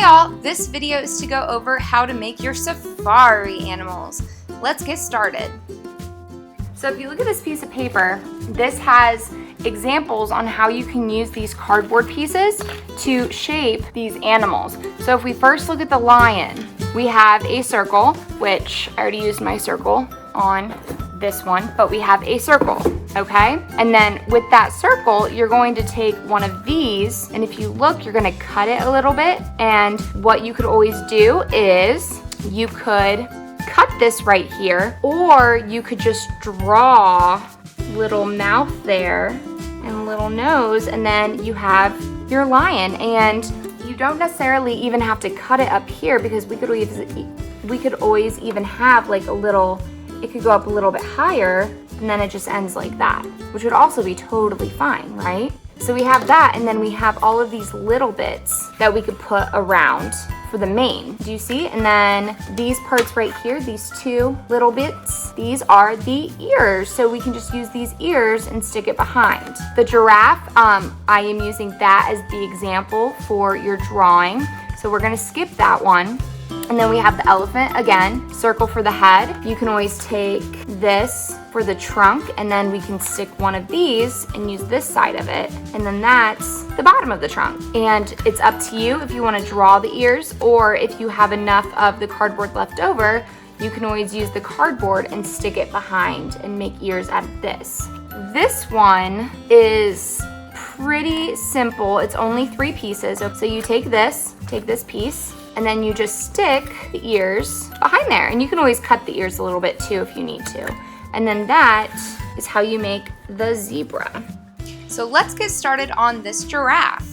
y'all, this video is to go over how to make your safari animals. Let's get started. So if you look at this piece of paper, this has examples on how you can use these cardboard pieces to shape these animals. So if we first look at the lion, we have a circle, which I already used my circle on this one, but we have a circle, okay? And then with that circle, you're going to take one of these, and if you look, you're gonna cut it a little bit. And what you could always do is you could cut this right here, or you could just draw little mouth there and little nose, and then you have your lion. And you don't necessarily even have to cut it up here, because we could always even have like a little, it could go up a little bit higher, and then it just ends like that, which would also be totally fine, right? So we have that, and then we have all of these little bits that we could put around for the mane. Do you see? And then these parts right here, these two little bits, these are the ears. So we can just use these ears and stick it behind. The giraffe, I am using that as the example for your drawing. So we're gonna skip that one. And then we have the elephant, again, circle for the head. You can always take this for the trunk, and then we can stick one of these and use this side of it. And then that's the bottom of the trunk. And it's up to you if you want to draw the ears, or if you have enough of the cardboard left over, you can always use the cardboard and stick it behind and make ears out of this. This one is pretty simple. It's only 3 pieces. So you take this piece, and then you just stick the ears behind there. And you can always cut the ears a little bit too if you need to. And then that is how you make the zebra. So let's get started on this giraffe.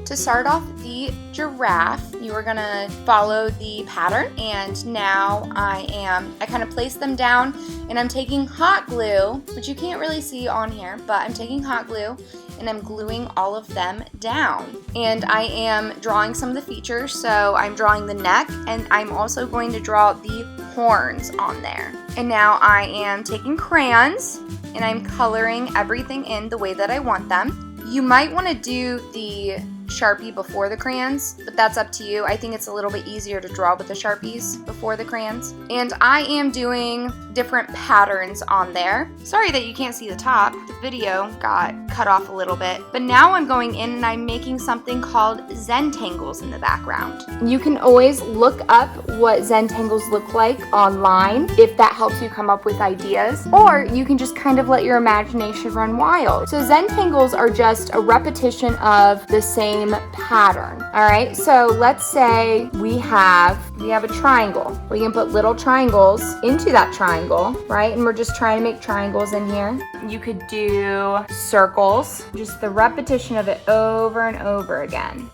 To start off the giraffe, you are gonna follow the pattern, and now I kind of place them down, and I'm taking hot glue, which you can't really see on here, but I'm taking hot glue and I'm gluing all of them down. And I am drawing some of the features, so I'm drawing the neck, and I'm also going to draw the horns on there. And now I am taking crayons and I'm coloring everything in the way that I want them. You might want to do the Sharpie before the crayons, but that's up to you. I think it's a little bit easier to draw with the Sharpies before the crayons. And I am doing different patterns on there. Sorry that you can't see the top. The video got cut off a little bit. But now I'm going in and I'm making something called Zentangles in the background. You can always look up what Zentangles look like online if that helps you come up with ideas, or you can just kind of let your imagination run wild. So Zentangles are just a repetition of the same pattern. All right, so let's say we have a triangle. We can put little triangles into that triangle, right? And we're just trying to make triangles in here. You could do circles, just the repetition of it over and over again.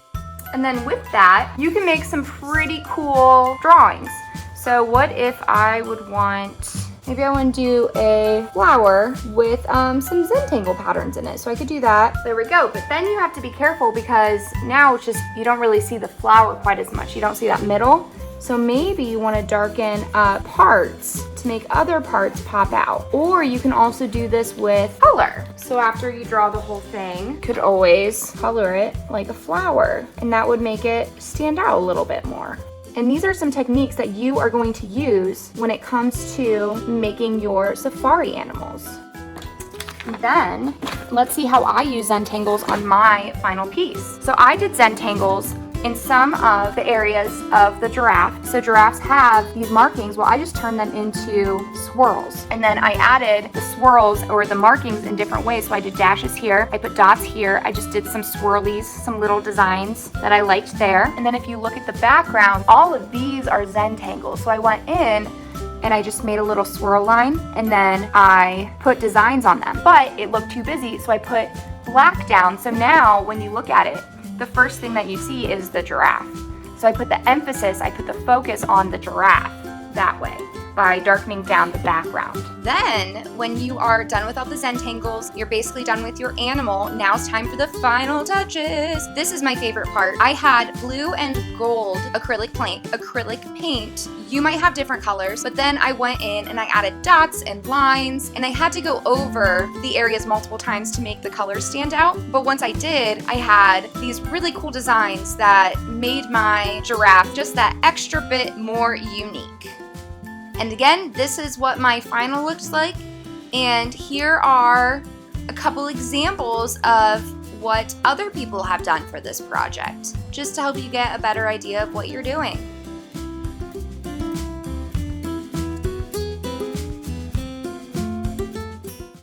And then with that, you can make some pretty cool drawings. So what if I would want, maybe I want to do a flower with some Zentangle patterns in it. So I could do that. There we go. But then you have to be careful, because now it's just, you don't really see the flower quite as much. You don't see that middle. So maybe you want to darken parts to make other parts pop out. Or you can also do this with color. So after you draw the whole thing, you could always color it like a flower, and that would make it stand out a little bit more. And these are some techniques that you are going to use when it comes to making your safari animals. Then, let's see how I use Zentangles on my final piece. So I did Zentangles in some of the areas of the giraffe. So giraffes have these markings. Well, I just turned them into swirls. And then I added the swirls or the markings in different ways. So I did dashes here, I put dots here. I just did some swirlies, some little designs that I liked there. And then if you look at the background, all of these are Zentangles. So I went in and I just made a little swirl line, and then I put designs on them. But it looked too busy, so I put black down. So now when you look at it, the first thing that you see is the giraffe. So I put the emphasis, I put the focus on the giraffe that way. by darkening down the background. Then, when you are done with all the Zentangles, you're basically done with your animal. Now it's time for the final touches. This is my favorite part. I had blue and gold acrylic paint. You might have different colors, but then I went in and I added dots and lines, and I had to go over the areas multiple times to make the colors stand out. But once I did, I had these really cool designs that made my giraffe just that extra bit more unique. And again, this is what my final looks like. And here are a couple examples of what other people have done for this project, just to help you get a better idea of what you're doing.